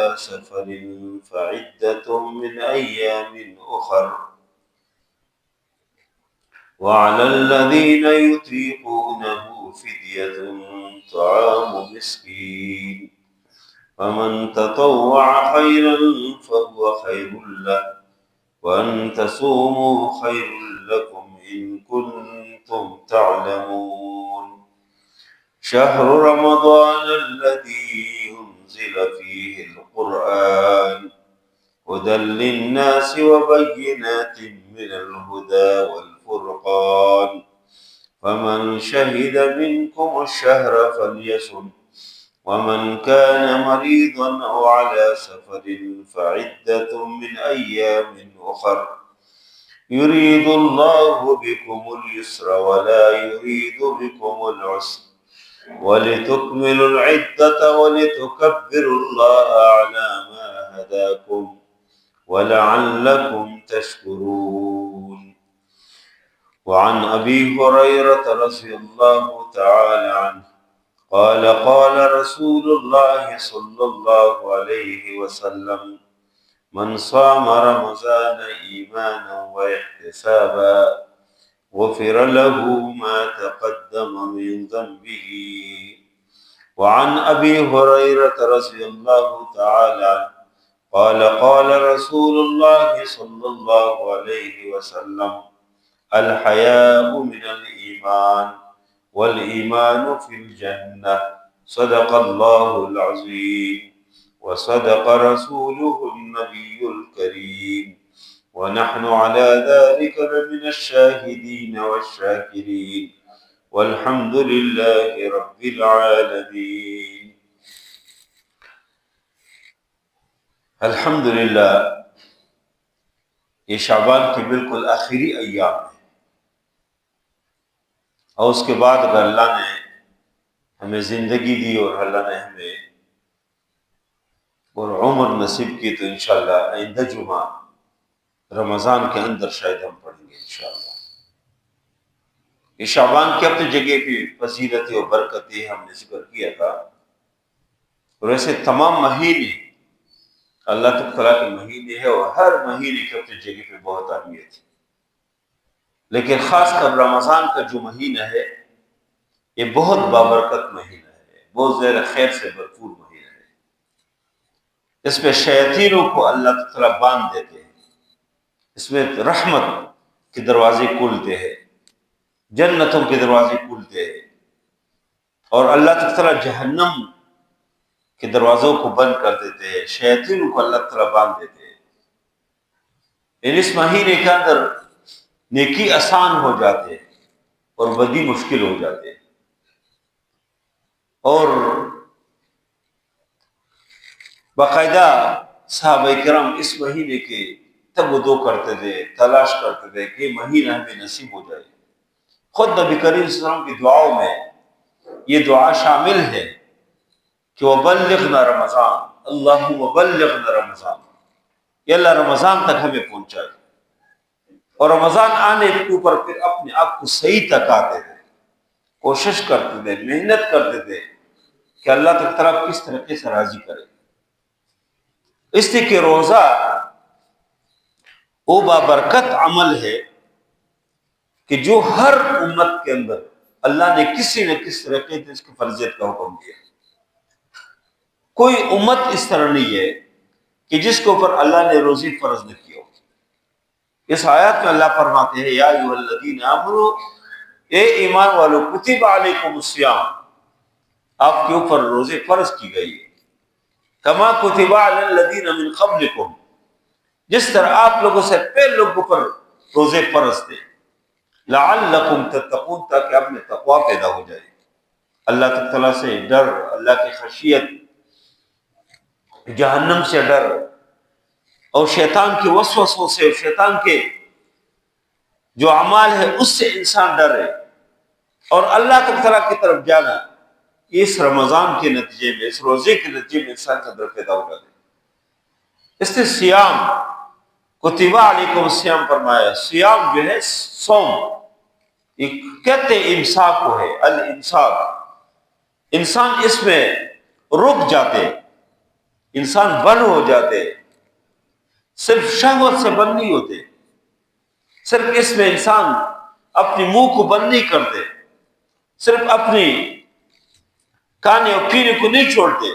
على سفر فعدة من أيام أخر وعلى الذين يطيقونه فدية طعام مسكين فمن تطوع خيرا فهو خير له وأن تصوموا خير لكم إن كنتم تعلمون شهر رمضان الذي أنزل فيه القرآن هدى للناس وبينات من الهدى والفرقان فمن شهد منكم الشهر فليصم ومن كان مريضا أو على سفر فعدة من أيام أخر يريد الله بكم اليسر ولا يريد بكم العسر ولتكملوا العدة ولتكبروا الله على ما هداكم ولعلكم تشكرون وعن أبي هريرة رضي الله تعالى عنه قال قال رسول الله صلى الله عليه وسلم من صام رمضان إيمانا واحتسابا غفر له ما تقدم من ذنبه وعن أبي هريرة رضي الله تعالى عنه قال قال رسول الله صلى الله عليه وسلم الحياء من الإيمان والإيمان في الجنة صدق الله العظيم وصدق رسوله النبي الكريم ونحن على ذلك من الشاهدين والشاكرين والحمد لله رب العالمين. الحمدللہ یہ شعبان کے بالکل آخری ایام ہیں، اور اس کے بعد اگر اللہ نے ہمیں زندگی دی اور اللہ نے ہمیں اور عمر نصیب کی تو انشاءاللہ آئندہ جمعہ رمضان کے اندر شاید ہم پڑھیں گے انشاءاللہ۔ یہ شعبان کی اپنی جگہ پہ فضیلتیں اور برکتیں ہم نے ذکر کیا تھا، اور ایسے تمام مہینے اللہ تعالیٰ کے مہینے ہیں اور ہر مہینے کی اپنی جگہ پہ بہت اہمیت ہے، لیکن خاص کر رمضان کا جو مہینہ ہے یہ بہت بابرکت مہینہ ہے، بہت زیر خیر سے بھرپور مہینہ ہے۔ اس میں شیاطینوں کو اللہ تعالیٰ باندھ دیتے ہیں، اس میں رحمت کے دروازے کھلتے ہیں، جنتوں کے دروازے کھلتے ہیں، اور اللہ تعالیٰ جہنم کے دروازوں کو بند کر دیتے ہیں، شیاطینوں کو اللہ تعالیٰ باندھ دیتے ہیں۔ اس مہینے کے اندر نیکی آسان ہو جاتے ہیں اور بدی مشکل ہو جاتے ہیں، اور باقاعدہ صحابہ کرام اس مہینے کے تگ و دو کرتے تھے، تلاش کرتے تھے کہ یہ مہینہ ہمیں نصیب ہو جائے۔ خود نبی کریم صلی اللہ علیہ وسلم کی دعاؤں میں یہ دعا شامل ہے کہ وَبَلِّغْنَا رمضان، اللہم بلغنا رمضان، یا اللہ رمضان تک ہمیں پہنچائے۔ اور رمضان آنے کے اوپر پھر اپنے آپ کو صحیح تک آتے تھے، کوشش کرتے تھے، محنت کرتے تھے کہ اللہ تعالیٰ کس طریقے سے راضی کرے۔ اس لیے کہ روزہ وہ بابرکت عمل ہے کہ جو ہر امت کے اندر اللہ نے کسی نہ کسی طریقے سے اس کی فرضیت کا حکم دیا۔ کوئی امت اس طرح نہیں ہے کہ جس کے اوپر اللہ نے روزی فرض نہ کی ہو۔ اس آیات میں اللہ فرماتے ہیں یا ایھا الذین آمنوا، اے ایمان والو، کتب علیکم الصیام، آپ کے اوپر روزے فرض کی گئی ہے، کما کتب علی الذین من قبلکم، جس طرح آپ لوگوں سے پہلے لوگوں پر روزے فرض تھے، لعلکم تتقون، تاکہ آپ میں تقوی پیدا ہو جائے، اللہ تعالیٰ سے ڈر، اللہ کی خشیت، جہنم سے ڈر، اور شیطان کے وسوسوں سے، شیطان کے جو اعمال ہے اس سے انسان ڈرے، اور اللہ تعالیٰ کی طرف جانا اس رمضان کے نتیجے میں، اس روزے کے نتیجے میں انسان کا ڈر پیدا ہو جاتا ہے۔ اس نے سیام، کتب علیکم الصیام فرمایا، سیام جو ہے صوم، یہ کہتے امساک کو ہے، الامساک، انسان اس میں رک جاتے، انسان بند ہو جاتے، صرف شہوت سے بند نہیں ہوتے، صرف اس میں انسان اپنی منہ کو بند نہیں کرتے، صرف اپنی کھانے اور پینے کو نہیں چھوڑتے،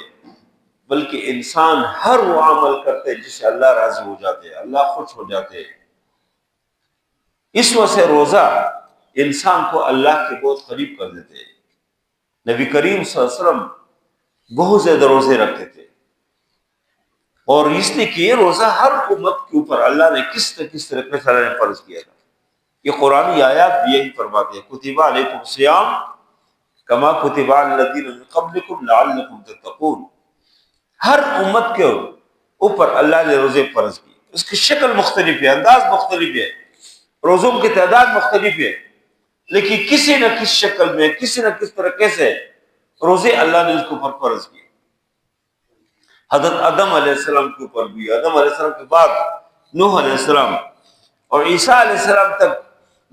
بلکہ انسان ہر وہ عمل کرتے جس سے اللہ راضی ہو جاتے، اللہ خوش ہو جاتے۔ اس وجہ سے روزہ انسان کو اللہ کے بہت قریب کر دیتے۔ نبی کریم صلی اللہ علیہ وسلم بہت زیادہ روزے رکھتے تھے، اور اس لیے کہ یہ روزہ ہر امت کے اوپر اللہ نے کس طریقے سے اللہ نے فرض کیا تھا۔ یہ قرآنی آیات بھی یہی فرماتے ہیں، کتب علیکم الصیام کما کتب علی الذین من قبلکم لعلکم تتقون۔ ہر امت کے اوپر اللہ نے روزے فرض کی، اس کی شکل مختلف ہے، انداز مختلف ہے، روزوں کی تعداد مختلف ہے، لیکن کسی نہ کسی شکل میں، کسی نہ کسی طریقے سے روزے اللہ نے اس کے اوپر فرض کیے۔ حضرت آدم علیہ السلام کے اوپر بھی، آدم علیہ السلام کے بعد نوح علیہ السلام اور عیسیٰ علیہ السلام تک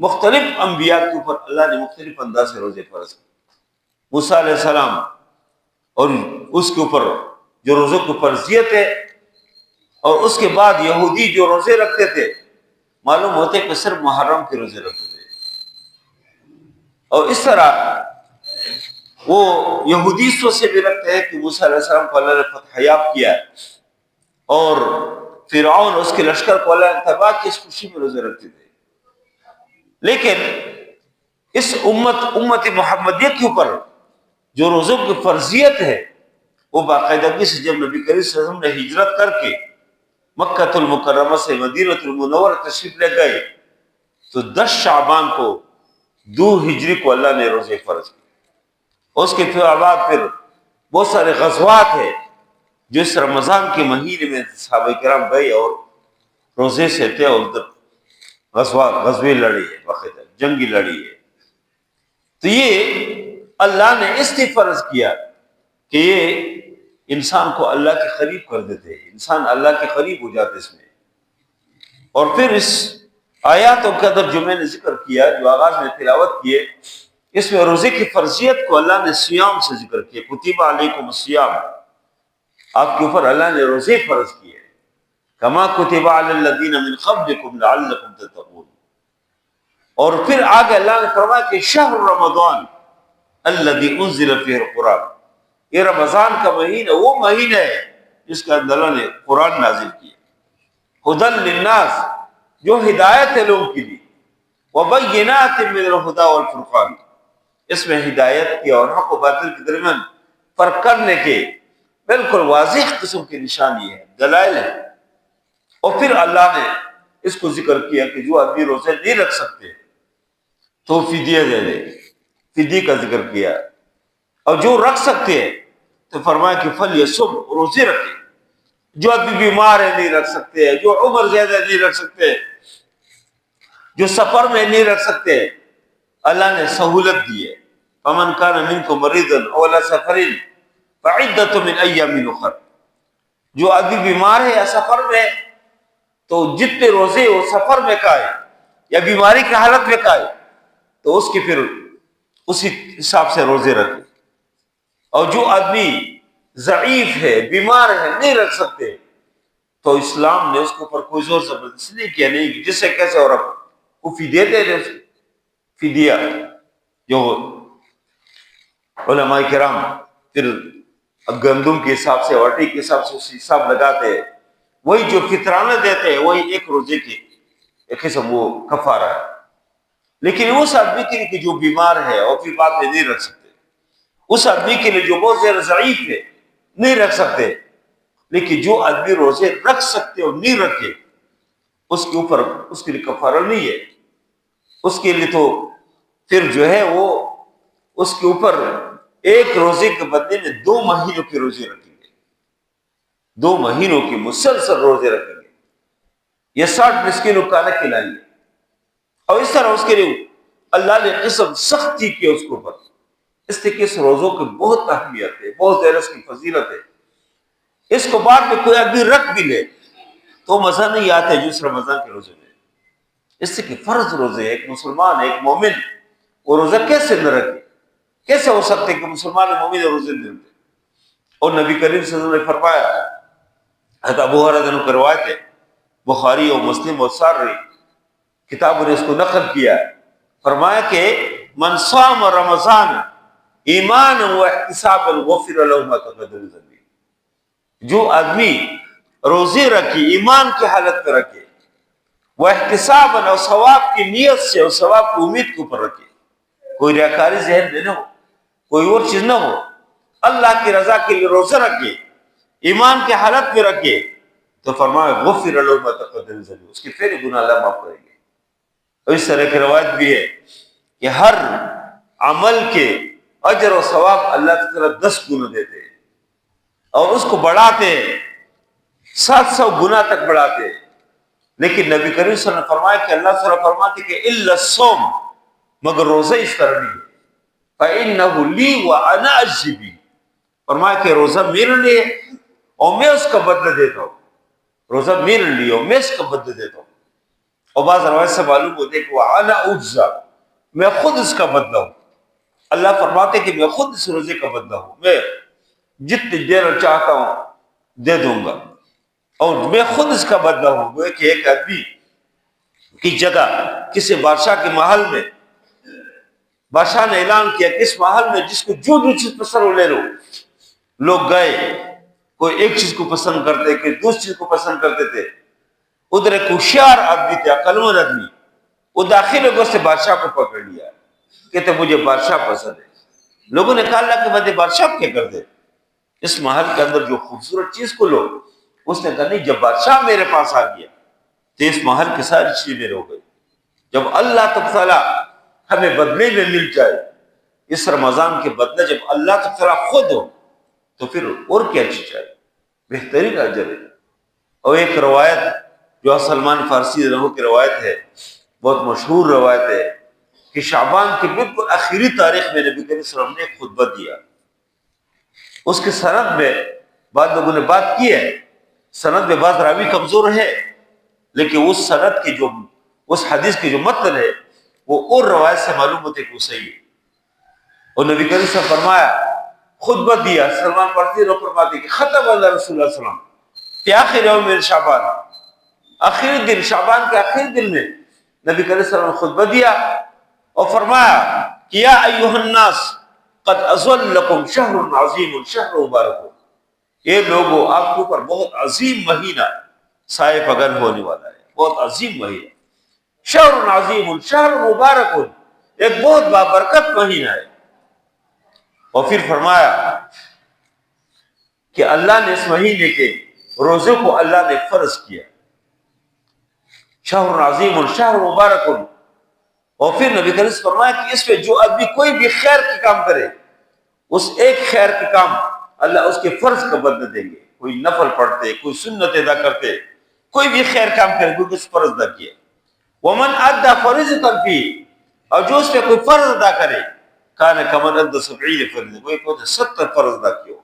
مختلف انبیاء کے اوپر اللہ نے مختلف انداز سے روزے فرض کیے۔ موسیٰ علیہ السلام اور اس کے اوپر جو روزوں کی فرضیت ہے، اور اس کے بعد یہودی جو روزے رکھتے تھے، معلوم ہوتے کہ صرف محرم کے روزے رکھتے تھے، اور اس طرح وہ یہودی سوچ سے بھی رکھتے ہیں کہ موسیٰ علیہ السلام کو اللہ نے فتح یاب کیا اور فرعون اور اس کے لشکر کو اللہ نے تباہ کی، اس خوشی میں روزے رکھتے تھے۔ لیکن اس امت محمدیہ کے اوپر جو روزوں کی فرضیت ہے، وہ باقاعدگی سے جب نبی کریم صلی اللہ علیہ وسلم نے ہجرت کر کے مکہ المکرمہ سے مدینہ المنورہ تشریف لے گئے، تو 10 شعبان کو 2 ہجری کو اللہ نے روزے فرض کیے۔ اس کے بعد پھر بہت سارے غزوات ہیں جو اس رمضان کے مہینے میں صحابہ کرام گئے اور روزے سے تھے، اور غزوے لڑے ہیں، باقاعدہ جنگی لڑی ہے۔ تو یہ اللہ نے اس لیے فرض کیا کہ یہ انسان کو اللہ کے قریب کر دیتے، انسان اللہ کے قریب ہو جاتے اس میں۔ اور پھر اس آیاتوں کے اندر جو میں نے ذکر کیا، جو آغاز میں تلاوت کیے، اس میں روزے کی فرضیت کو اللہ نے صیام سے ذکر کیا، کتب علیکم الصیام، آپ کے اوپر اللہ نے روزے فرض کیے، کما کتب علی الذین من قبلکم لعلکم تتقون۔ اور پھر آگے اللہ نے فرمایا کہ شہر رمضان الذی انزل فیہ القرآن، یہ رمضان کا مہینہ وہ مہینہ ہے جس کے اندر اللہ نے قرآن نازل کیا، ھدی للناس، جو ہدایت ہے لوگوں کے لیے، وبینات من الھدی والفرقان، اس میں ہدایت کی اور حق و باطل کے درمیان فرق کرنے کے بالکل واضح قسم کی نشانی ہے، دلائل ہے۔ اور پھر اللہ نے اس کو ذکر کیا کہ جو آدمی روزے نہیں رکھ سکتے تو فدیہ دے دے، فدیے کا ذکر کیا، اور جو رکھ سکتے ہیں تو فرمایا کہ فلیصم، روزے رکھے۔ جو آدمی بیمار ہے نہیں رکھ سکتے، جو عمر زیادہ نہیں رکھ سکتے، جو سفر میں نہیں رکھ سکتے، اللہ نے سہولت دی ہے، فمن کان منکم مریضا او علی سفر فعدۃ من ایام اخر، جو آدمی بیمار ہے یا سفر میں، تو جتنے روزے وہ سفر میں کا ہے یا بیماری کی حالت میں کا ہے تو اس کی پھر اسی حساب سے روزے رکھے۔ اور جو آدمی ضعیف ہے، بیمار ہے، نہیں رکھ سکتے، تو اسلام نے اس کے اوپر کوئی زور زبردستی نہیں کیا، نہیں جس سے کیسے اور وہ فدیہ دے دے، فدیہ جو علماء کرام پھر گندم کے حساب سے، آٹے کے حساب سے اس حساب لگاتے ہیں، وہی جو فطرانہ دیتے ہیں وہی ایک روزے کی ایک قسم وہ کفارہ ہے۔ لیکن اس آدمی کے لیے کہ جو بیمار ہے اور پھر بعد میں نہیں رکھ سکتے، اس آدمی کے لیے جو بہت زیادہ ضعیف ہے نہیں رکھ سکتے، لیکن جو آدمی روزے رکھ سکتے اور نہیں رکھے، اس کے اوپر اس کے لیے کفارہ نہیں ہے، اس کے لیے تو پھر جو ہے وہ اس کے اوپر ایک روزے کے بدلے میں 2 مہینوں کے روزے رکھیں گے، 2 مہینوں کی مسلسل روزے رکھیں گے، یہ 60 مسکینوں کو کھانا کھلائیں گے۔ اور اس طرح اس کے لیے اللہ نے قسم سختی کی اس کے اوپر، اس لیے کہ اس روزوں کی بہت اہمیت ہے، بہت زیادہ اس کی فضیلت ہے۔ اس کو بعد میں کوئی آدمی رکھ بھی لے تو مزہ نہیں آتا ہے جو اس رمضان کے روزے میں، اس سے کہ فرض روزے، ایک مسلمان، ایک مومن وہ روزہ کیسے نہ رکھے؟ کیسے ہو سکتے کہ مسلمان مومن روزے نہیں رکھتے؟ اور نبی کریم صلی اللہ علیہ وسلم نے فرمایا حضرت ابو ہریرہ کی روایت ہے، بخاری اور مسلم اور ساری کتابوں نے اس کو نقل کیا ہے۔ فرمایا کہ من صام رمضان ایمانا و احتسابا غفر له ما تقدم من ذنبه، جو آدمی روزے رکھے ایمان کی حالت میں رکھے، وہ احتسابا اور ثواب کی نیت سے اور ثواب کی امید کے اوپر رکھے، کوئی ریاکاری ذہن میں نہ ہو، کوئی اور چیز نہ ہو، اللہ کی رضا کے لیے روزہ رکھے، ایمان کی حالت میں رکھے، تو فرمایا غفر له ما تقدم من ذنبه، اس کے پہلے گناہ اللہ معاف کریں گے۔ اور اس طرح کی روایت بھی ہے کہ ہر عمل کے اجر و ثواب اللہ کی طرف 10 گنا دیتے ہیں اور اس کو بڑھاتے ہیں، 700 گنا تک بڑھاتے ہیں۔ لیکن نبی کریم صلی اللہ علیہ وسلم نے فرمایا کہ اللہ تعالیٰ فرماتے کہ الا الصوم، مگر روزہ اس طرح نہیں ہے، فإنه لی وأنا أجزی بہ، فرمایا کہ روزہ میرے لیے اور میں اس کا بدلہ دیتا ہوں، روزہ میرے لیے اور میں اس کا بدلہ دیتا ہوں۔ اور بعض روایت سے معلوم ہوتے کہ وأنا أجزی، میں خود اس کا بدلہ ہوں۔ اللہ فرماتے کہ میں خود اس روزے کا بدلہ ہوں، میں جتنی دیر چاہتا ہوں دے دوں گا، اور میں خود اس کا بدلہ ہوں۔ وہ کہ ایک آدمی کی جگہ کسی بادشاہ کے محل میں بادشاہ نے اعلان کیا کہ اس محل میں جس کو جو چیز پسند ہو لے لو، لوگ گئے، کوئی ایک چیز کو پسند کرتے، کوئی دوسری چیز کو پسند کرتے تھے۔ ادھر ایک ہوشیار آدمی تھے، عقلمند آدمی، وہ داخل ہو گئے، اس سے بادشاہ کو پکڑ لیا، کہتے مجھے بادشاہ پسند ہے۔ لوگوں نے کہا اللہ کے بندے بادشاہ کیا کر دے، اس محل کے اندر جو خوبصورت چیز کو لو۔ اس نے کہا نہیں، جب بادشاہ میرے پاس آ گیا تو اس محل کی ساری چیزیں میرے ہو گئی۔ جب اللہ تعالیٰ ہمیں بدلے میں مل جائے، اس رمضان کے بدلے جب اللہ تعالیٰ خود ہو، تو پھر اور کیا چیز چاہیے، بہترین اجر ہے۔ اور ایک روایت جو سلمان فارسی رحمہ کی روایت ہے، بہت مشہور روایت ہے کہ شعبان کی بالکل آخری تاریخ میں نبی کریم صلی اللہ علیہ وسلم نے ایک خطبہ دیا۔ اس کے سند میں بعض لوگوں نے بات کی ہے، سند میں بعض راوی کمزور ہے، لیکن اس سند کی جو اس حدیث کی جو متن ہے وہ اور روایت سے معلوم ہوتے کہ وہ صحیح ہے۔ اور نبی کریم صلی اللہ علیہ وسلم فرمایا، خطبہ دیا، سلمان فارسی نے فرماتے کہ ختم اللہ رسول اللہ صلی اللہ علیہ وسلم فی آخر یوم من شعبان، آخری دن شعبان کے آخری دن میں نبی کریم صلی اللہ علیہ وسلم نے خطبہ دیا اور فرمایا کہ یا ایھا الناس قد اظلکم شہر عظیم شہر مبارک، یہ لوگوں آپ کے اوپر بہت عظیم مہینہ سائے پگن ہونے والا ہے، بہت عظیم مہینہ، شہر عظیم شہر مبارک، ایک بہت بابرکت مہینہ ہے۔ اور پھر فرمایا کہ اللہ نے اس مہینے کے روزے کو اللہ نے فرض کیا، شہر عظیم شہر مبارک۔ اور پھر نبی کریم نے فرمایا کہ اس پہ جو آدمی کوئی بھی خیر کا کام کرے، اس ایک خیر کا کام اللہ اس کے فرض کا بدلہ دیں گے۔ کوئی نفل پڑھتے، کوئی سنت ادا کرتے، کوئی بھی خیر کام کرے، کوئی اس فرض ادا کیا۔ ومن ادى فريضة فيه، اور جو اس پہ کوئی فرض ادا کرے، کان کمن ادى 70 فرض، کوئی 70 فرض ادا کیا۔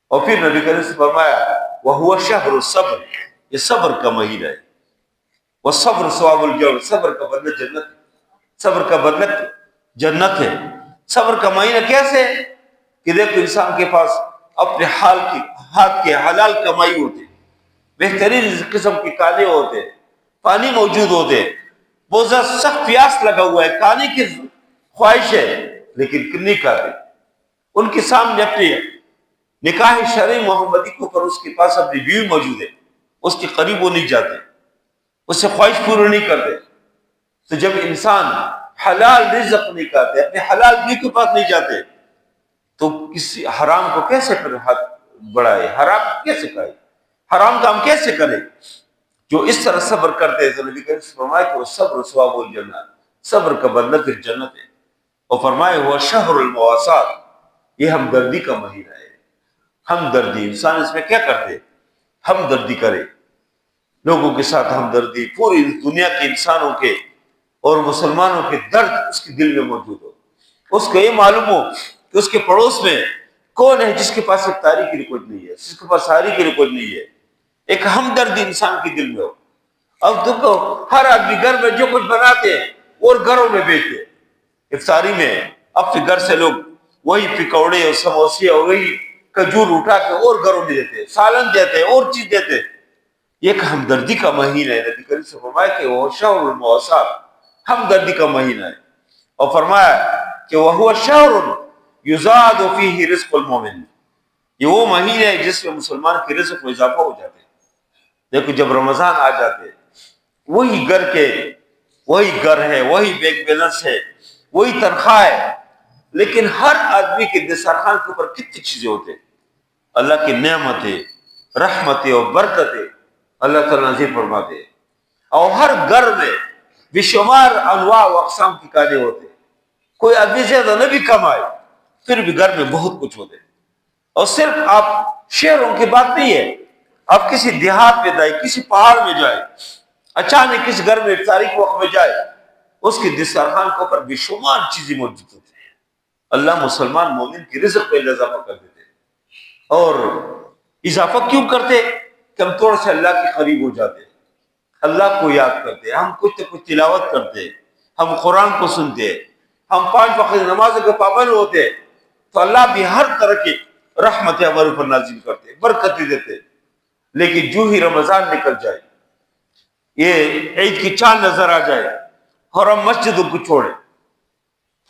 اور پھر نبی کریم نے فرمایا وهو شهر الصبر، یہ صبر کا مہینہ ہے، والصبر ثواب الجنہ، صبر کا بدلہ جنت ہے، صبر کا بدلہ جنت ہے۔ صبر کا مہینہ کیسے کہ دیکھو انسان کے پاس اپنے ہاتھ کے حلال کمائی ہوتے، بہترین قسم کے کھانے ہوتے، پانی موجود ہوتے، بہت زیادہ سخت پیاس لگا ہوا ہے، کھانے کی خواہش ہے لیکن نہیں کھاتے۔ ان کے سامنے اپنے نکاح شرعی محمدی کے اوپر اس کے پاس اپنی بیوی موجود ہے، اس کے قریب وہ نہیں جاتے، اس سے خواہش پوری نہیں کرتے۔ تو جب انسان حلال رزق نہیں کھاتے، اپنے حلال بیوی کے پاس نہیں جاتے، تو کسی حرام کو کیسے ہاتھ بڑھائے، حرام کیسے کھائے، حرام کام کیسے کرے؟ جو اس طرح صبر کرتے ہیں تو نبی کریم نے فرمایا کہ وہ صبر ثواب الجنہ، صبر کا بدلہ پھر جنت ہے۔ اور فرمایا ہوا شہر المواسات، یہ ہمدردی کا مہینہ ہے۔ ہمدردی، انسان اس میں کیا کرتے، ہمدردی کرے، لوگوں کے ساتھ ہمدردی، پوری دنیا کے انسانوں کے اور مسلمانوں کے درد اس کے دل میں موجود ہو، اس کو یہ معلوم ہو کہ اس کے پڑوس میں کون ہے جس کے پاس ایک تاریخ کی رکوت نہیں ہے، جس کے پاس ساری کی رکوت نہیں ہے، ایک ہمدردی انسان کے دل میں ہو۔ اب دیکھو ہر آدمی گھر میں جو کچھ بناتے ہیں اور گھروں میں بیچتے، افطاری میں اپنے گھر سے لوگ وہی پکوڑے اور سموسے اور وہی کھجور اٹھا کے اور گھروں میں دیتے، سالن دیتے، اور چیز دیتے. ایک ہمدردی کا مہینہ ہے. نبی کریم سے فرمایا کہ وہ شہر المواسات، ہمدردی کا مہینہ ہے. اور فرمایا کہ وہ شہر یزاد فیہ رزق المومن، یہ وہ مہینہ ہے جس میں مسلمان کے رزق میں اضافہ ہو جاتے ہیں. دیکھو جب رمضان آ جاتے وہی گھر ہے، وہی بینک بیلنس ہے، وہی تنخواہ ہے، لیکن ہر آدمی کے دسترخوان کے اوپر کتنی چیزیں ہوتے ہیں. اللہ کی نعمتیں، رحمتیں اور برکتیں اللہ تعالیٰ نصیب فرماتے ہیں. اور ہر گھر میں بے شمار انواع و اقسام کی کھانے ہوتے ہیں. کوئی آدمی زیادہ نہ بھی کمائے پھر بھی گھر میں بہت کچھ ہوتے ہیں. اور صرف آپ شہروں کی بات نہیں ہے، آپ کسی دیہات میں جائے، کسی پہاڑ میں جائے، اچانک کسی گھر میں افطاری کے وقت میں جائے، اس کے دسترخوان کے اوپر بے شمار چیزیں موجود ہوتی ہیں. اللہ مسلمان مومن کی رزق پہ اضافہ کر دیتے ہیں. اور اضافہ کیوں کرتے؟ کہ ہم تھوڑا سے اللہ کے قریب ہو جاتے ہیں، اللہ کو یاد کرتے ہیں، ہم کچھ نہ کچھ تلاوت کرتے ہیں، ہم قرآن کو سنتے ہیں، ہم 5 وقت نماز کے پابند ہوتے ہیں، تو اللہ بھی ہر طرح کی رحمتیں ہمارے اوپر نازل کرتے ہیں، برکتیں دیتے ہیں. لیکن جو ہی رمضان نکل جائے، یہ عید کی چاند نظر آ جائے اور ہم مسجدوں کو چھوڑیں،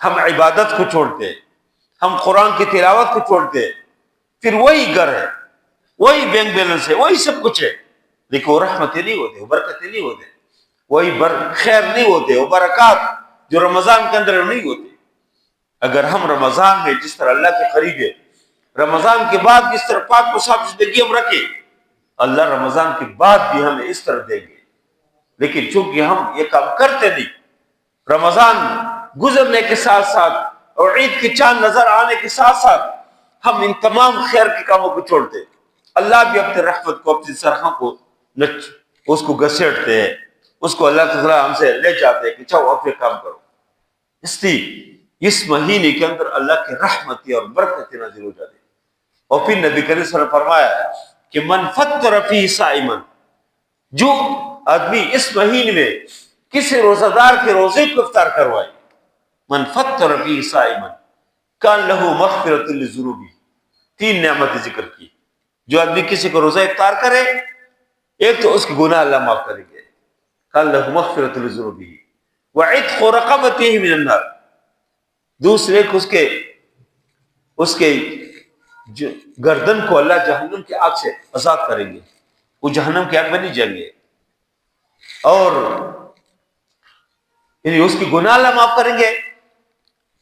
ہم عبادت کو چھوڑتے ہیں، ہم قرآن کی تلاوت کو چھوڑتے ہیں، پھر وہی گھر ہے، وہی بینک بیلنس ہے، وہی سب کچھ ہے، لیکن وہ رحمتیں نہیں ہوتے، وہ برکتیں نہیں ہوتے، وہی خیر نہیں ہوتے، وہ برکات جو رمضان کے اندر نہیں ہوتے. اگر ہم رمضان میں جس طرح اللہ کے قریب ہے، رمضان کے بعد جس طرح پاک و صاف زندگی ہم رکھیں، اللہ رمضان کے بعد بھی ہمیں اس طرح دیں گے. لیکن چونکہ ہم یہ کام کرتے نہیں، رمضان گزرنے کے ساتھ ساتھ اور عید کی چاند نظر آنے کے ساتھ ساتھ ہم ان تمام خیر کے کاموں کو چھوڑتے ہیں. اللہ بھی اپنے رحمت کو، اپنی سرخوں کو اس کو گھسیٹتے ہیں، اس کو اللہ تعالیٰ ہم سے لے جاتے ہیں کہ چاہو اپنے کام کرو. اس لیے اس مہینے کے اندر اللہ کی رحمتیں اور برکتیں نازل ہو جاتی ہیں. اور پھر نبی کریم صلی اللہ علیہ وسلم نے فرمایا کہ من فطر فیہ صائما، جو آدمی اس مہینے میں کسی روزہ دار کے روزے کو افطار کروائے، من فطر فیہ صائما کان لہ مغفرۃ لذنوبہ، 3 نعمتیں ذکر کی. جو آدمی کسی کو روزہ افطار کرے، ایک تو اس کے گناہ اللہ معاف کریں گے، کان لہ مغفرۃ لذنوبہ وعتق رقبتہ من النار، دوسرے اس کے گردن کو اللہ جہنم کی آگ سے آزاد کریں گے، وہ جہنم کی آگ میں نہیں جائیں گے. اور یعنی اس کی گناہ اللہ معاف کریں گے،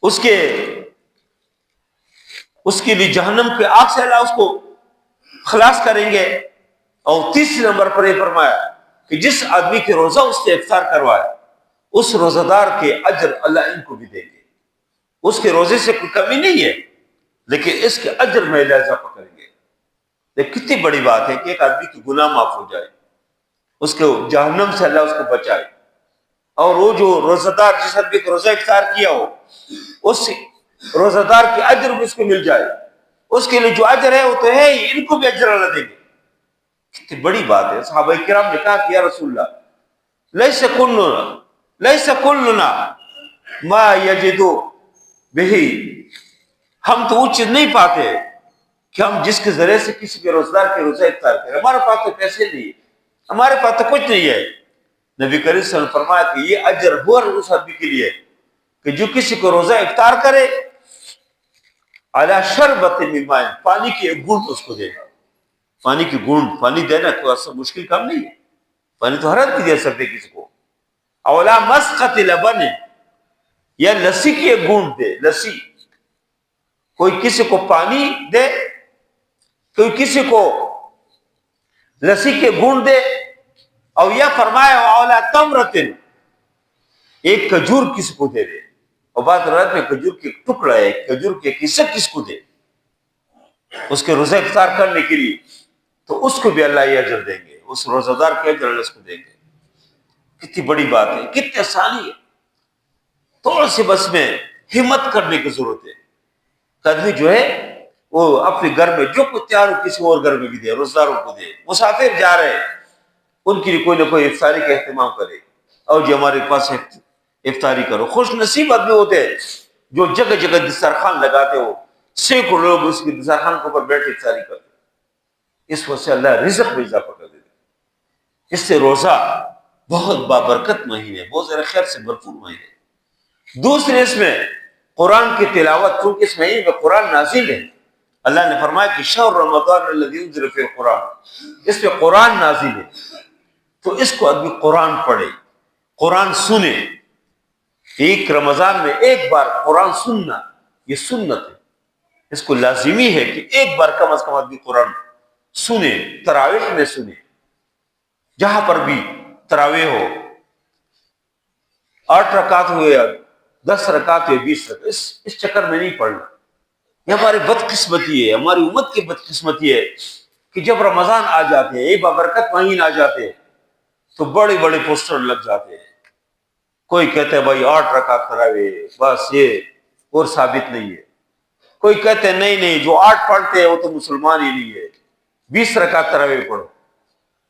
اس کے لیے جہنم کی آگ سے اللہ اس کو خلاص کریں گے. اور تیسرے نمبر پر یہ فرمایا کہ جس آدمی کے روزہ اس سے افطار کروائے، اس روزہ دار کے اجر اللہ ان کو بھی دیں گے. اس کے روزے سے کوئی کمی نہیں ہے، لیکن اس کے اجر میں اللہ اضافہ کریں گے. لیکن کتنی بڑی بات ہے کہ ایک آدمی کی گناہ معاف ہو جائے، اس کو جہنم سے اللہ اس کو بچائے. اور وہ جو روزہ دار جس آدمی کو روزہ افطار کیا ہو، اس روزہ دار کے اجر بھی اس کو مل جائے. اس کے لیے جو اجر ہے وہ تو ہے ہی، ان کو بھی اجر اللہ دیں گے. کتنی بڑی بات ہے. صحابہ کرام نے کہا کہ یا رسول اللہ لیس کلنا ما یجدو بہی، ہم تو وہ چیز نہیں پاتے کہ ہم جس کے ذریعے سے کسی کے روزدار کے روزہ افطار کریں. ہمارے پاس تو پیسے نہیں ہے، ہمارے پاس تو کچھ نہیں ہے. نبی کریم صلی اللہ علیہ وسلم فرمایا کہ یہ اجر ہوا اس آدمی کے لیے کہ جو کسی کو روزہ افطار کرے، علی شربۃ من ماء، پانی کی ایک گھونٹ اس کو دے. پانی کی گھونٹ، پانی دینا کوئی ایسا مشکل کام نہیں ہے، پانی تو ہر آدمی دے سکتے کسی کو. اولا مسقۃ لبن، یا لسی کی ایک گھونٹ دے. لسی، کوئی کسی کو پانی دے، کوئی کسی کو لسی کے گھونٹ دے. اور یہ فرمایا اولا تمرۃ، ایک کھجور کسی کو دے دے. اور بات روایت میں کھجور کی ایک ٹکڑا ہے، کھجور کے حصہ کس کو دے اس کے روزہ افطار کرنے کے لیے، تو اس کو بھی اللہ یہ اجر دیں گے، اس روزہ دار کے اجر اللہ اس کو دیں گے. کتنی بڑی بات ہے، کتنی آسانی ہے. تھوڑا سی بس میں ہمت کرنے کی ضرورت ہے. آدمی جو ہے وہ اپنے گھر میں جو کچھ تیار ہو کسی اور گھر میں بھی دے، روزہ داروں کو دے. مسافر جا رہے ہیں ان کے لیے کوئی نہ کوئی افطاری کا اہتمام کرے، اور جو ہمارے پاس افطاری کرو. خوش نصیب آدمی ہوتے ہیں جو جگہ جگہ دسترخوان لگاتے ہو، سینکڑوں لوگ اس کی دسترخوان کے اوپر بیٹھ کے افطاری کرتے. اس وجہ سے اللہ رزق میں اضافہ کر دیتے. اس سے روزہ بہت بابرکت مہینے، بہت زیادہ خیر سے بھرپور مہینے. دوسرے اس میں قرآن کی تلاوت، چونکہ اس مہینے میں قرآن نازل ہے. اللہ نے فرمایا کہ شہر رمضان الذی انزل فیہ القرآن، اس پہ قرآن نازل ہے. تو اس کو آدمی قرآن پڑھے، قرآن سنے. ایک رمضان میں ایک بار قرآن سننا یہ سنت ہے. اس کو لازمی ہے کہ ایک بار کم از کم آدمی قرآن سنے، تراویح میں سنے. جہاں پر بھی تراویح ہو، 8 رکعت ہوئے یا 10 رکعت ہوئے 20 رکعت، اس چکر میں نہیں پڑھنا. یہ ہماری بدقسمتی ہے، ہماری امت کی بدقسمتی ہے کہ جب رمضان آ جاتے ہیں، ایک بابرکت مہین آ جاتے ہیں، تو بڑے بڑے پوسٹر لگ جاتے ہیں. کوئی کہتے ہیں بھائی 8 رکعت تراویح بس، یہ اور ثابت نہیں ہے. کوئی کہتے ہیں نہیں جو 8 پڑھتے ہیں وہ تو مسلمان ہی نہیں ہے، 20 رکعت تراویح پڑھو.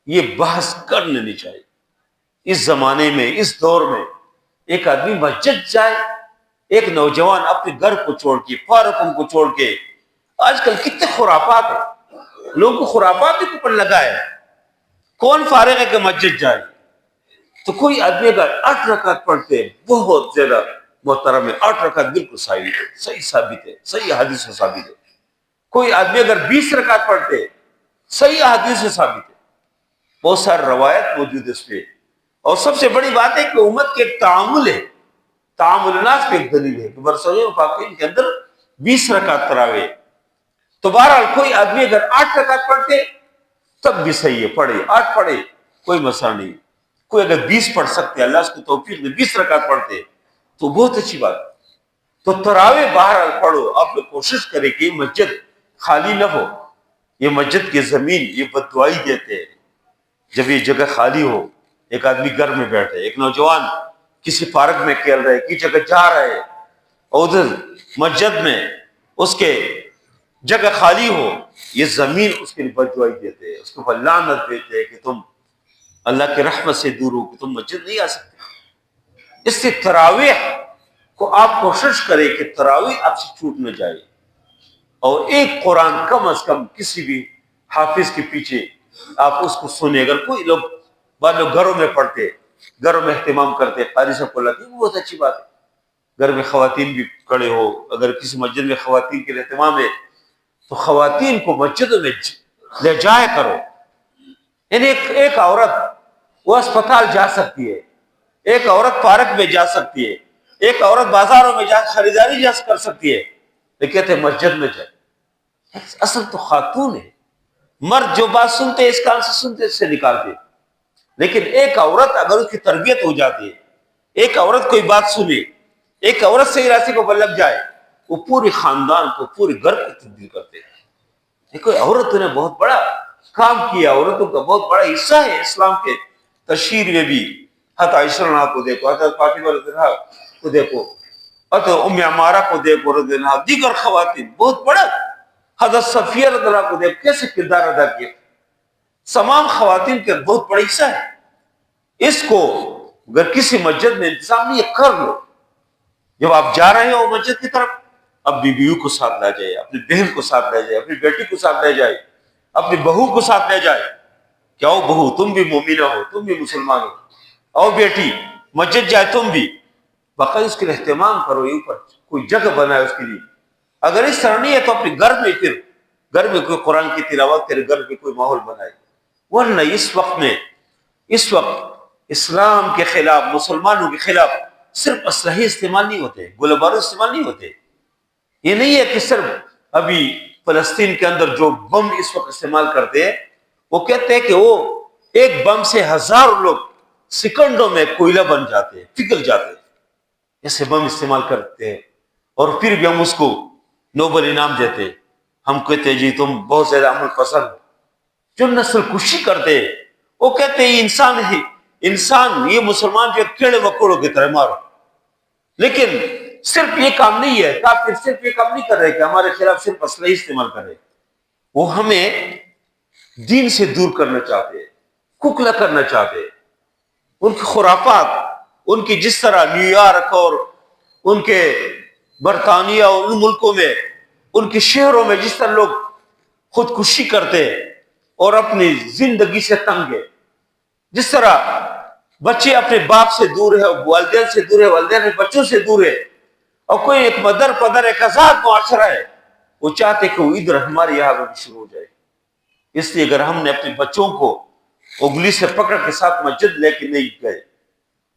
یہ بحث کرنے نہیں چاہیے. اس زمانے میں، اس دور میں ایک آدمی مسجد جائے، ایک نوجوان اپنے گھر کو چھوڑ کے، فارغوں کو چھوڑ کے. آج کل کتنے خرافات ہیں، لوگوں کو خرافات کے اوپر لگا ہے. کون فارغ ہے کہ مسجد جائے؟ تو کوئی آدمی اگر 8 رکعت پڑھتے ہیں بہت زیادہ محترم ہے. 8 رکعت بالکل صحیح ثابت ہے، صحیح حدیث سے ثابت ہے. کوئی آدمی اگر 20 رکعت پڑھتے صحیح حدیث سے ثابت ہے. بہت سارے روایت موجود ہے اس پہ. اور سب سے بڑی بات ہے کہ امت کے ایک تعامل ہے، تعامل الناس پہ ایک دلیل ہے کہ برسول پاکین کے اندر 20 رکعت تراویح. تو بہرحال کوئی آدمی اگر 8 رکعت پڑھتے تب بھی صحیح ہے، پڑھے 8 پڑھے، کوئی مسئلہ نہیں. کوئی اگر 20 پڑھ سکتے، اللہ اس کو توفیق دے، 20 رکعت پڑھتے تو بہت اچھی بات. تو تراویح بہرحال پڑھو. آپ لوگ کوشش کریں کہ یہ مسجد خالی نہ ہو. یہ مسجد کی زمین یہ بددعائی دیتے ہیں جب یہ جگہ خالی ہو. ایک آدمی گھر میں بیٹھے، ایک نوجوان کسی پارک میں کھیل رہے، کی جگہ جا رہے، اور ادھر مسجد میں اس کے جگہ خالی ہو، یہ زمین اس کے لیے بددعائی دیتے ہیں، اس کے اوپر لعنت دیتے ہیں کہ تم اللہ کی رحمت سے دور ہو، کہ تم مسجد نہیں آ سکتے. اس سے تراویح کو آپ کوشش کریں کہ تراویح آپ سے چھوٹ نہ جائے. اور ایک قرآن کم از کم کسی بھی حافظ کے پیچھے آپ اس کو سنیں. اگر کوئی لوگ، بعض لوگ گھروں میں پڑھتے، گھروں میں اہتمام کرتے، قاری صاحب کو لگے بہت اچھی بات ہے. گھر میں خواتین بھی کھڑے ہو، اگر کسی مسجد میں خواتین کے اہتمام ہے تو خواتین کو مسجدوں میں لے جایا کرو. یعنی ایک عورت وہ اسپتال جا سکتی ہے، ایک عورت پارک میں جا سکتی ہے، ایک عورت بازاروں میں جا خریداری جا کر سکتی ہے، لیکن کہتے ہیں مسجد میں جائے. اصل تو خاتون ہے. مرد جو بات سنتے اس کان سے سنتے اس سے نکالتے. لیکن ایک عورت اگر اس کی تربیت ہو جاتی ہے، ایک عورت کوئی بات سنے، ایک عورت صحیح راستے کو لگ جائے، وہ پورے خاندان کو، پورے گھر کو تبدیل کرتے ہیں. دیکھو عورتوں نے بہت بڑا کام کیا، عورتوں کا بہت بڑا حصہ ہے اسلام کے تشہیر میں بھی. حضرت عائشہ رضی اللہ عنہا کو دیکھو، حضرت فاطمہ رضی اللہ عنہا کو دیکھو، حضرت ام عمارہ کو دیکھو رضی اللہ عنہا، دیگر خواتین بہت بڑا، حضرت صفیہ رضی اللہ عنہا کو دیکھو کیسے کردار ادا کیا. تمام خواتین کا بہت بڑا حصہ ہے. اس کو اگر کسی مسجد میں انتظام نہیں ہے کر لو. جب آپ جا رہے ہو مسجد کی طرف، اپنی بیوی کو ساتھ لے جائے، اپنی بہن کو ساتھ لے جائے، اپنی بیٹی کو ساتھ لے جائے، اپنی بہو کو ساتھ لے جائے. کیا ہو بہو، تم بھی مومنہ ہو، تم بھی مسلمان ہو. اور بیٹی مسجد جائے تم بھی، باقاعدہ اس کے لیے اہتمام کرو. یہ اوپر کوئی جگہ بنائے اس کے لیے. اگر اس طرح نہیں ہے تو اپنے گھر میں، پھر گھر میں کوئی قرآن کی تلاوت کرے، گھر میں کوئی ماحول بنائے. ورنہ اس وقت اسلام کے خلاف، مسلمانوں کے خلاف صرف اسلحے استعمال نہیں ہوتے، گولہ بارود استعمال نہیں ہوتے. یہ نہیں ہے کہ صرف ابھی فلسطین کے اندر جو بم اس وقت استعمال کرتے ہیں، وہ کہتے ہیں کہ وہ ایک بم سے 1000 لوگ سیکنڈوں میں کوئلہ بن جاتے ہیں، پگھل جاتے ہیں. ایسے بم استعمال کرتے ہیں اور پھر بھی ہم اس کو نوبل انعام دیتے. ہم کہتے ہیں جی تم بہت زیادہ عمل پسند ہو. جو نسل کشی کرتے ہیں وہ کہتے ہیں انسان یہ مسلمان جو کیڑے مکوڑوں کی طرح مارو. لیکن صرف یہ کام نہیں ہے، کافر صرف یہ کام نہیں کر رہے کہ ہمارے خلاف صرف اسلحے استعمال کر رہے، وہ ہمیں دین سے دور کرنا چاہتے ہیں، کھوکھلا کرنا چاہتے ہیں. ان کی خرافات، ان کی جس طرح نیو یارک اور ان کے برطانیہ اور ان ملکوں میں ان کے شہروں میں جس طرح لوگ خودکشی کرتے اور اپنی زندگی سے تنگ ہے، جس طرح بچے اپنے باپ سے دور ہے، والدین سے دور ہے، والدین بچوں سے دور ہے، اور کوئی ایک مدر پدر ایک آزاد معاشرہ ہے، وہ چاہتے کہ وہ ادھر ہمارے یہاں بھی شروع ہو جائے۔ اس لیے اگر ہم نے اپنے بچوں کو انگلی سے پکڑ کے ساتھ مسجد لے کے نہیں گئے،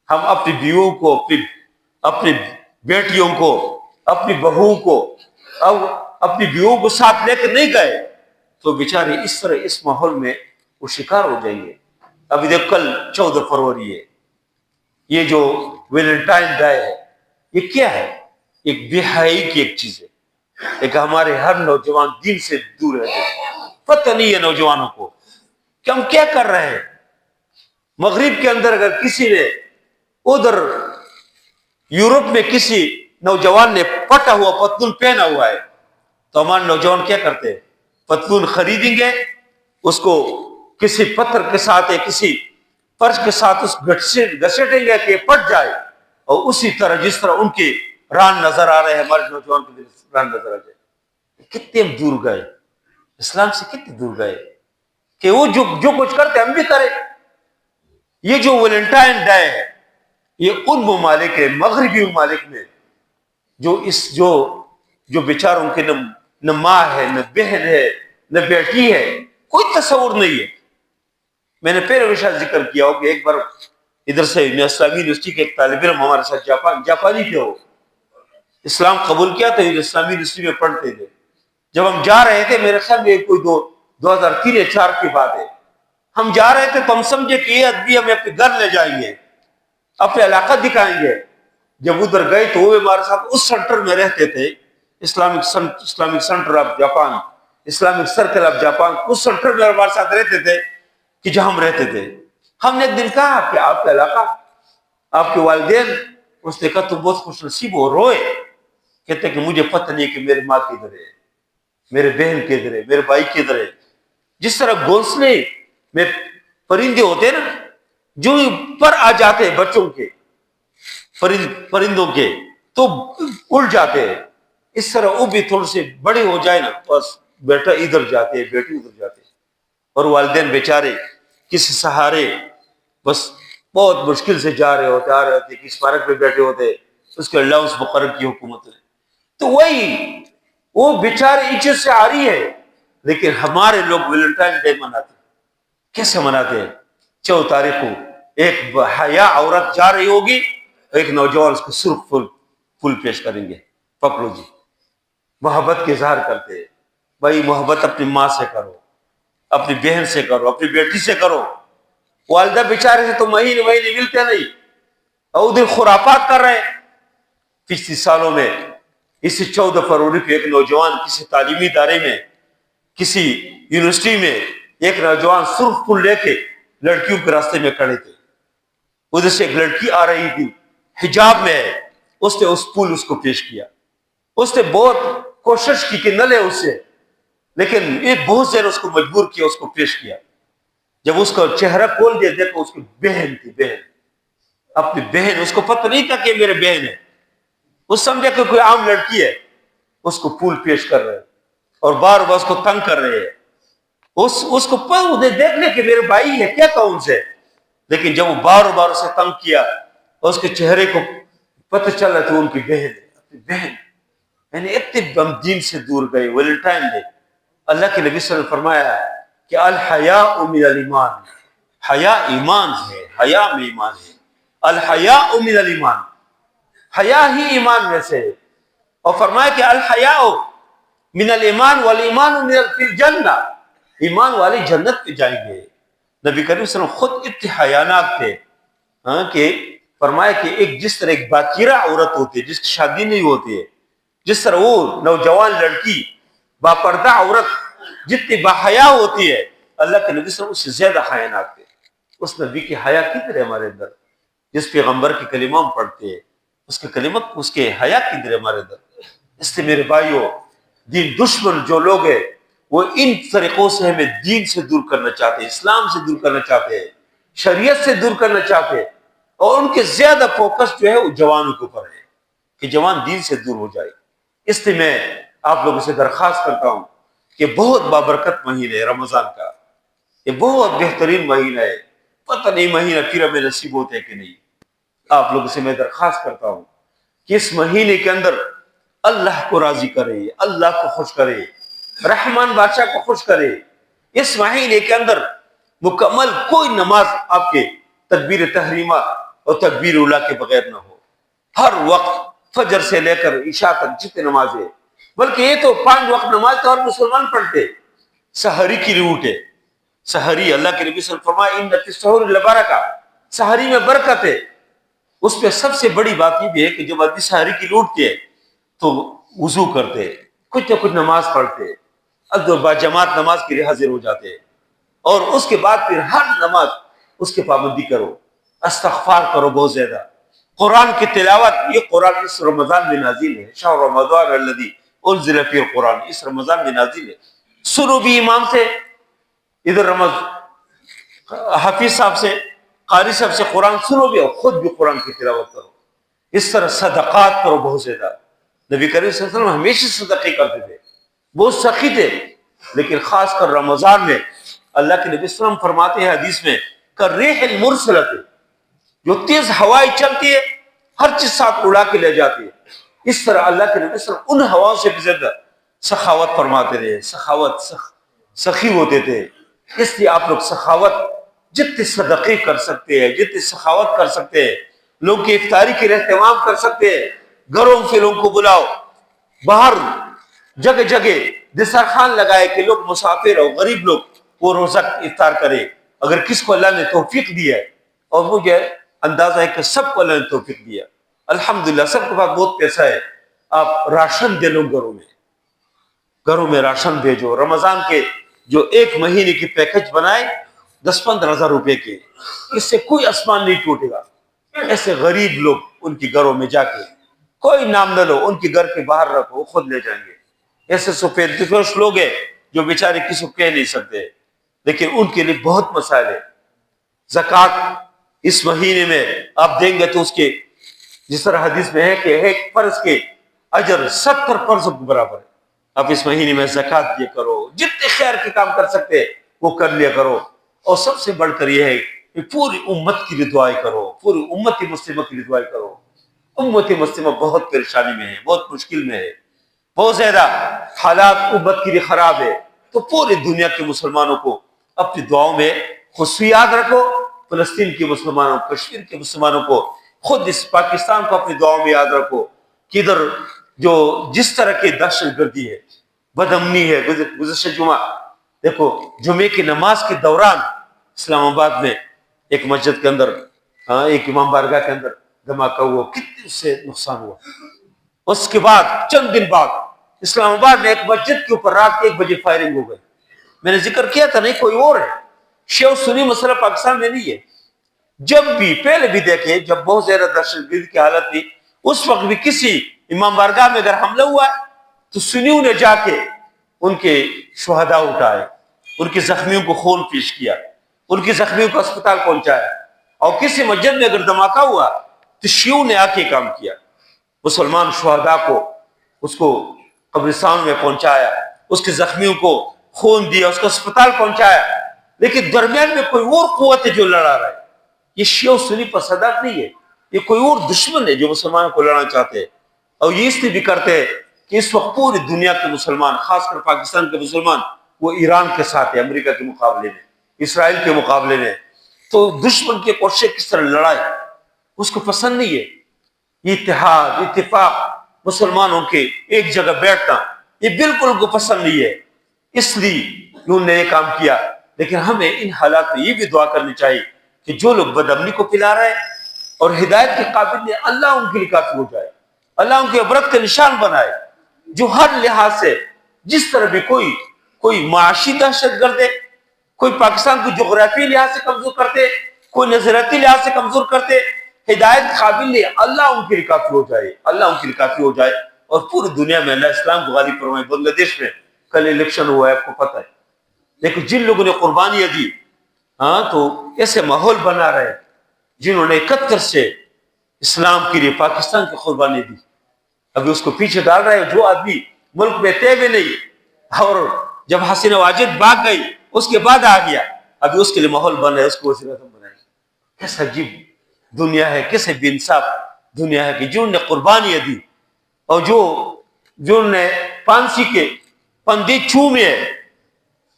ہم اپنی بیووں کو، اپنی بیٹیوں کو، اپنی بہوؤں کو، اپنی بیووں کو ساتھ لے کے نہیں گئے، تو بیچارے اس طرح اس ماحول میں وہ شکار ہو جائیں گے۔ ابھی دیکھ کل 14 فروری ہے، یہ جو ویلنٹائن ڈے ہے، یہ کیا ہے؟ ایک بے حیائی کی ایک چیز ہے، ایک ہمارے ہر نوجوان دین سے دور ہے۔ پتہ نہیں ہے نوجوانوں کو کہ ہم کیا کر رہے ہیں۔ مغرب کے اندر اگر کسی نے ادھر یورپ میں کسی نوجوان نے پٹا ہوا پتلون پہنا ہوا ہے تو ہمارے نوجوان کیا کرتے ہیں؟ پتلون خریدیں گے، اس کو کسی پتھر کے ساتھ یا کسی فرش کے ساتھ اس گھسیٹیں گے کہ پٹ جائے، اور اسی طرح جس طرح ان کے ران نظر آ رہے ہیں ہمارے نوجوان کے ران نظر آ جائے۔ کتنے ہم دور گئے، اسلام سے کتنے دور گئے کہ وہ جو کچھ کرتے ہم بھی کریں۔ یہ جو ویلنٹائن ڈے ہے، یہ ان ممالک ہے، مغربی ممالک میں، جو بیچاروں کے نہ ماں ہے، نہ بہن ہے، نہ بیٹی ہے، کوئی تصور نہیں ہے۔ میں نے پہلے ہمیشہ ذکر کیا ہو کہ ایک بار ادھر سے اسلامی یونیورسٹی کے ایک طالب علم ہمارے ساتھ جاپانی تھے، وہ اسلام قبول کیا تھا، اسلامی یونیورسٹی میں پڑھتے تھے۔ جب ہم جا رہے تھے، میرے خیال میں کوئی 2003 یا 2004 کی بات ہے، ہم جا رہے تھے تو ہم سمجھے کہ یہ آدمی ہمیں اپنے گھر لے جائیں گے، اپنے علاقہ دکھائیں گے۔ جب ادھر گئے تو وہ ہمارے ساتھ اس سینٹر میں رہتے تھے، Islamic centre of Japan, Islamic circle of Japan, اس سینٹر میں ہمارے ساتھ رہتے تھے کہ جہاں ہم رہتے تھے۔ ہم نے ایک دن کہا کہ آپ کا علاقہ، آپ کے والدین، اس نے کہا تو بہت خوش نصیب ہو، روئے، کہتے کہ مجھے پتہ نہیں کہ میری ماں کدھر ہے، میرے بہن کدھر ہے، میرے بھائی کدھر ہے۔ جس طرح گھونسلے میں پرندے ہوتے ہیں نا، جو پر آ جاتے ہیں بچوں کے، پرندوں کے، تو اڑ جاتے ہیں، اس طرح وہ بھی تھوڑے سے بڑے ہو جائے نا، بس بیٹا ادھر جاتے ہیں، بیٹی ادھر جاتے ہیں، اور والدین بیچارے کسی سہارے بس بہت مشکل سے جا رہے ہوتے، آ رہے ہوتے، کسی پارک میں بیٹھے ہوتے، اس کے الاؤنس مقرر کی حکومت نے، تو وہی وہ بیچارے عزت سے آ رہی ہے۔ لیکن ہمارے لوگ ویلنٹائن ڈے مناتے ہیں، کیسے مناتے ہیں؟ 14 تاریخ کو ایک حیا عورت جا رہی ہوگی، ایک نوجوان اس کو سرخ پھول پیش کریں گے، پکڑو جی، محبت کے اظہار کرتے ہیں۔ بھائی محبت اپنی ماں سے کرو، اپنی بہن سے کرو، اپنی بیٹی سے کرو۔ والدہ بیچارے سے تو مہینے ملتے نہیں، اور ادھر خرافات کر رہے ہیں۔ پچھلے سالوں میں اسی 14 فروری کو ایک نوجوان کسی تعلیمی ادارے میں، کسی یونیورسٹی میں، ایک نوجوان سرخ پھول لے کے لڑکیوں کے راستے میں کھڑے تھے، ادھر سے ایک لڑکی آ رہی تھی، حجاب میں ہے، اس نے اس پھول اس کو پیش کیا۔ اس نے بہت کوشش کی کہ نہ لے اس سے، لیکن یہ بہت زیادہ اس کو مجبور کیا، اس کو پیش کیا۔ جب اس کا چہرہ کھول دیا، دیکھو اس کی بہن تھی، بہن، اپنی بہن، اس کو پتہ نہیں تھا کہ میرے بہن ہے، وہ سمجھا کہ کوئی عام لڑکی ہے، اس کو پھول پیش کر رہے ہیں اور بار بار اس کو تنگ کر رہے ہیں۔ اس کو دیکھ لے کہ میرے بھائی ہے، کیا کہوں ان سے، لیکن جب وہ بار بار اسے تنگ کیا اور اس کے چہرے کو پتہ چلا تو ان کی بہن ہے، اپنی بہن، یعنی اتنے ہم دین سے دور گئے۔ ویلنٹائن ڈے، اللہ کے نبی صلی اللہ علیہ وسلم نے فرمایا کہ الحیاء من الایمان، حیا ایمان ہے، حیا میں ایمان ہے، الحیاء من الایمان، حیا ہی ایمان میں سے ہے۔ اور فرمایا کہ الحیاء من الایمان والایمان من الجنہ، ایمان والے جنت پہ جائیں گے۔ نبی کریم صلی اللہ علیہ وسلم خود اتنے حیاناک تھے کہ فرمایا کہ ایک جس طرح ایک باکرہ عورت ہوتی ہے جس کی شادی نہیں ہوتی ہے، جس طرح وہ نوجوان لڑکی باپردہ عورت جتنی باحیا ہوتی ہے، اللہ کے نبی صلی اللہ علیہ وسلم اس سے زیادہ حیاناک تھے۔ اس نبی کی حیا کدھر ہے ہمارے اندر؟ جس پیغمبر کی کلمہ ہم پڑھتے ہیں، اس کے کلمہ، اس کے حیا کدھر ہے ہمارے اندر؟ اس لیے میرے بھائیوں، دین دشمن جو لوگ ہیں وہ ان طریقوں سے ہمیں دین سے دور کرنا چاہتے ہیں، اسلام سے دور کرنا چاہتے ہیں، شریعت سے دور کرنا چاہتے ہیں، اور ان کے زیادہ فوکس جو ہے وہ جوانوں کے اوپر ہے کہ جوان دین سے دور ہو جائے۔ اس لیے میں آپ لوگوں سے درخواست کرتا ہوں کہ بہت بابرکت مہینہ ہے رمضان کا، یہ بہت بہترین مہینہ ہے، پتہ نہیں مہینہ پھر ہمیں نصیب ہوتے ہے کہ نہیں۔ آپ لوگوں سے میں درخواست کرتا ہوں کہ اس مہینے کے اندر اللہ کو راضی کرے، اللہ کو خوش کرے، رحمان بادشاہ کو خوش کرے۔ اس مہینے کے اندر مکمل کوئی نماز آپ کے تکبیر تحریمہ اور تکبیر اولیٰ کے بغیر نہ ہو۔ ہر وقت فجر سے لے کر عشاء تک جتنے نمازیں، بلکہ یہ تو 5 وقت نماز تو ہر مسلمان پڑھتے، سحری کے لیے اٹھے۔ سحری اللہ کے نبی صلی اللہ علیہ وسلم فرمایا ان فی السحور لبرکہ، سحری میں برکت ہے۔ اس پہ سب سے بڑی بات یہ بھی ہے کہ جب آدمی سحری کی اٹھتے ہے تو وضو کرتے، کچھ نہ کچھ نماز پڑھتے، با جماعت نماز کے لیے حاضر ہو جاتے، اور اس کے بعد پھر ہر نماز اس کی پابندی کرو، استغفار کرو بہت زیادہ، قرآن کی تلاوت۔ یہ قرآن اس رمضان میں نازل ہے، شہر رمضان الذی انزل فیہ القرآن، اس رمضان میں نازل ہے۔ سنو بھی امام سے، ادھر حافظ صاحب سے، قاری صاحب سے قرآن سنو بھی، اور خود بھی قرآن کی تلاوت کرو۔ اس طرح صدقات کرو بہت زیادہ۔ نبی کریم صلی اللہ علیہ وسلم ہمیشہ صدقے کرتے تھے، بہت سخی تھے، لیکن خاص کر رمضان میں اللہ کے نبی صلی اللہ علیہ وسلم فرماتے ہیں حدیث میں کالریح المرسلۃ، جو تیز ہوائیں چلتی ہے ہر چیز ساتھ اڑا کے لے جاتی ہے، اس طرح اللہ کے نبی صلی اللہ علیہ وسلم ان ہواؤں سے بھی زیادہ سخاوت فرماتے رہے، سخاوت سخی ہوتے تھے۔ اس لیے آپ لوگ سخاوت جتنے صدقے کر سکتے ہیں، جتنے سخاوت کر سکتے ہیں، لوگ کی افطاری کے لیے اہتمام کر سکتے ہیں، گھروں سے لوگوں کو بلاؤ، باہر جگہ جگہ دسترخوان لگائے کہ لوگ مسافر اور غریب لوگ وہ روزہ افطار کرے۔ اگر کس کو اللہ نے توفیق دیا ہے، اور مجھے اندازہ ہے کہ سب کو اللہ نے توفیق دیا، الحمدللہ سب کے پاس بہت پیسہ ہے، آپ راشن دے لو، گھروں میں راشن بھیجو۔ رمضان کے جو 1 مہینے کی پیکج بنائے 10-15 ہزار روپے کے، اس سے کوئی آسمان نہیں ٹوٹے گا۔ ایسے غریب لوگ ان کی گھروں میں جا کے، کوئی نام نہ لو، ان کے گھر کے باہر رکھو، وہ خود لے جائیں گے۔ ایسے سفید دفوش لوگ ہیں جو بیچارے کسی کو کہہ نہیں سکتے، لیکن ان کے لیے بہت مسائل ہے۔ زکوٰۃ اس مہینے میں آپ دیں گے تو اس کے، جس طرح حدیث میں ہے کہ ایک فرض کے اجر 70 فرض کے برابر ہے۔ آپ اس مہینے میں زکوٰۃ دیا کرو، جتنے خیر کے کام کر سکتے وہ کر لیا کرو، اور سب سے بڑھ کر یہ ہے کہ پوری امت کے لیے دعائیں کرو، پوری امت مسلمہ کے لیے دعائیں کرو۔ امت مسلمہ بہت پریشانی میں ہے، بہت مشکل میں ہے، بہت زیادہ حالات امت کے لیے خراب ہے، تو پوری دنیا کے مسلمانوں کو اپنی دعاؤں میں خصوصی یاد رکھو۔ فلسطین کے مسلمانوں، کشمیر کے مسلمانوں کو، خود اس پاکستان کو اپنی دعاؤں میں یاد رکھو کہ ادھر جو جس طرح کی دہشت گردی ہے، بد امنی ہے۔ گزشتہ جمعہ دیکھو، جمعے کی نماز کے دوران اسلام آباد میں ایک مسجد کے اندر، ایک امام بارگاہ کے اندر دھماکہ ہوا، کتنے سے نقصان ہوا۔ اس کے بعد چند دن بعد اسلام آباد میں ایک مسجد کے اوپر رات 1 بجے فائرنگ ہو گئی۔ میں نے ذکر کیا تھا، نہیں کوئی اور ہے، شیعہ و سنی مسئلہ پاکستان میں نہیں ہے۔ جب بھی پہلے بھی دیکھیں، جب بہت زیادہ دہشت گردی کی حالت تھی، اس وقت بھی کسی امام بارگاہ میں اگر حملہ ہوا تو سنیوں نے جا کے ان کے شہداء اٹھائے، ان کے زخمیوں کو خون پیش کیا، ان کے زخمیوں کو اسپتال پہنچایا۔ اور کسی مسجد میں اگر دھماکہ ہوا تو شیعوں نے آ کے کام کیا، مسلمان شہداء کو اس کو قبرستان میں پہنچایا، اس کے زخمیوں کو خون دیا، اس کو اسپتال پہنچایا۔ لیکن درمیان میں کوئی اور قوت ہے جو لڑا رہا ہے، یہ شیعہ و سنی فسادات نہیں ہے، یہ کوئی اور دشمن ہے جو مسلمانوں کو لڑنا چاہتے ہیں۔ اور یہ اس لیے بھی کرتے ہیں کہ اس وقت پوری دنیا کے مسلمان، خاص کر پاکستان کے مسلمان، وہ ایران کے ساتھ ہے، امریکہ کے مقابلے میں، اسرائیل کے مقابلے میں۔ تو دشمن کے کوشش کس طرح لڑائے اس کو پسند نہیں ہے۔ یہ اتحاد، اتفاق، مسلمانوں کے ایک جگہ بیٹھنا، یہ بالکل ان کو پسند نہیں ہے، اس لیے انہوں نے یہ کام کیا۔ لیکن ہمیں ان حالات میں یہ بھی دعا کرنی چاہیے کہ جو لوگ بدامنی کو پلا رہے ہیں اور ہدایت کے قابل نہیں، اللہ ان کے لیے کافی ہو جائے، اللہ ان کے عبرت کا نشان بنائے۔ جو ہر لحاظ سے جس طرح بھی کوئی معاشی دہشت گرد ہے، کوئی پاکستان کو جغرافی لحاظ سے کمزور کرتے، کوئی نظریاتی لحاظ سے کمزور کرتے، ہدایت قابل نہیں، اللہ ان کے لیے کافی ہو جائے، اللہ ان کے لیے کافی ہو جائے، اور پوری دنیا میں اللہ اسلام کو غالب فرمائے۔ بنگلہ دیش میں کل الیکشن ہوا ہے، آپ کو پتہ ہے، لیکن جن لوگوں نے قربانیاں دی، تو ایسے ماحول بنا رہے جنہوں نے 71 سے اسلام کے لیے پاکستان کی قربانی دی، ابھی اس کو پیچھے ڈال رہے ہیں۔ جو آدمی ملک میں تھے بھی نہیں, اور جب حسینہ واجد بھاگ گئی اس کے بعد آ گیا, ابھی اس کے لیے ماحول بن رہا ہے, اس کو وزیر اعظم بنائے. کیسا عجیب دنیا ہے, کیسے بے انصاف دنیا ہے کہ جنہوں نے قربانیاں دی اور جنہوں نے پانسی کے پندے چومے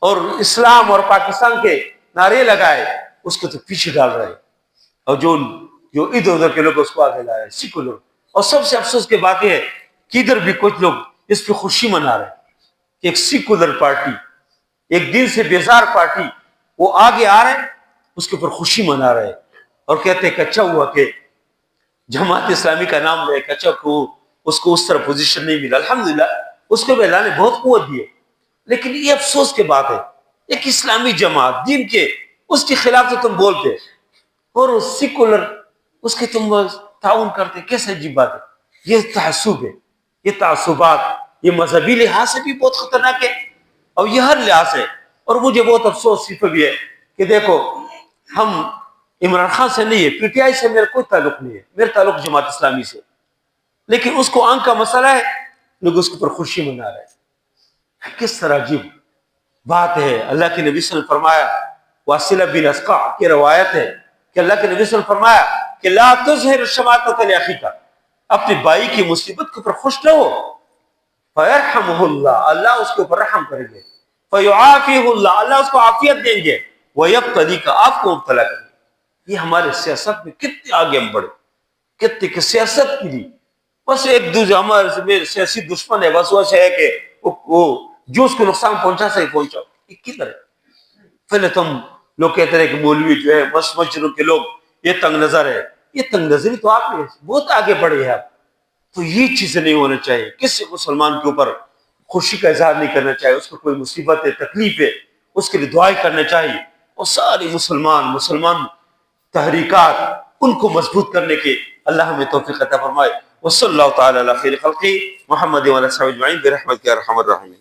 اور اسلام اور پاکستان کے نعرے لگائے, اس کو تو پیچھے ڈال رہے, اور جو ادھر ادھر کے لوگ اس کو آگے لائے سیکولر. اور سب سے افسوس کی بات یہ ہے کہ ادھر بھی کچھ لوگ اس پہ خوشی منا رہے ہیں کہ ایک سیکولر پارٹی, ایک دین سے بیزار پارٹی وہ آگے آ رہے ہیں, اس کے اوپر خوشی منا رہے ہیں اور کہتے ہیں کہ اچھا ہوا کہ جماعت اسلامی کا نام لے, اچھا کو اس کو اس طرح پوزیشن نہیں ملا. الحمدللہ اس کو بھی اللہ نے بہت قوت دی ہے, لیکن یہ افسوس کی بات ہے ایک اسلامی جماعت دین کے اس کے خلاف تو تم بولتے اور سیکولر اس کے تم تعاون کرتے, کیسے عجیب بات ہے. یہ تعصب ہے, یہ تعصبات یہ مذہبی لحاظ سے بھی بہت خطرناک ہے اور یہ ہر لحاظ ہے. اور مجھے بہت افسوس صرف بھی ہے کہ دیکھو ہم عمران خان سے نہیں ہے, پی ٹی آئی سے میرا کوئی تعلق نہیں ہے, میرا تعلق جماعت اسلامی سے, لیکن اس کو آنکھ کا مسئلہ ہے, لوگ اس کے اوپر خوشی منا رہے ہیں. کس طرح عجیب بات ہے. اللہ کے نبی صلی اللہ علیہ وسلم نے فرمایا, واصلہ بن اسقع کی روایت ہے کہ اللہ کے نبی صلی اللہ علیہ وسلم نے فرمایا کہ لا تظہر الشماتۃ لاخیک, اپنے بھائی کی مصیبت کے اوپر خوش نہ ہو, فیرحمہ اللہ, اللہ اس کے اوپر رحم کریں گے, فیعافیہ اللہ, اللہ اس کو عافیت دیں گے, ویبتلیک, آپ کو مبتلا کریں گے. یہ ہمارے سیاست میں کتنے آگے ہم بڑھے, کتنے کہ سیاست کی دی بس ایک دوسرے ہمارے سیاسی دشمن ہے, بس وہ ہے کہ وہ جو اس کو نقصان پہنچا سکے پہنچاؤ. یہ کدھر ہے؟ پہلے تم لوگ کہتے رہے کہ مولوی جو ہے مسجدوں کے لوگ یہ تنگ نظر ہے, یہ تنگ نظری تو آپ نے بہت آگے بڑھے ہیں. آپ تو یہ چیزیں نہیں ہونا چاہیے. کسی مسلمان کے اوپر خوشی کا اظہار نہیں کرنا چاہیے, اس کو کوئی مصیبت ہے تکلیف ہے اس کے لیے دعائیں کرنا چاہیے, اور ساری مسلمان تحریکات ان کو مضبوط کرنے کے اللہ ہمیں توفیق عطا فرمائے. وصلی اللہ تعالی علی خیر خلقہ محمد و علی صحبہ اجمعین برحمتک یا ارحم الراحمین.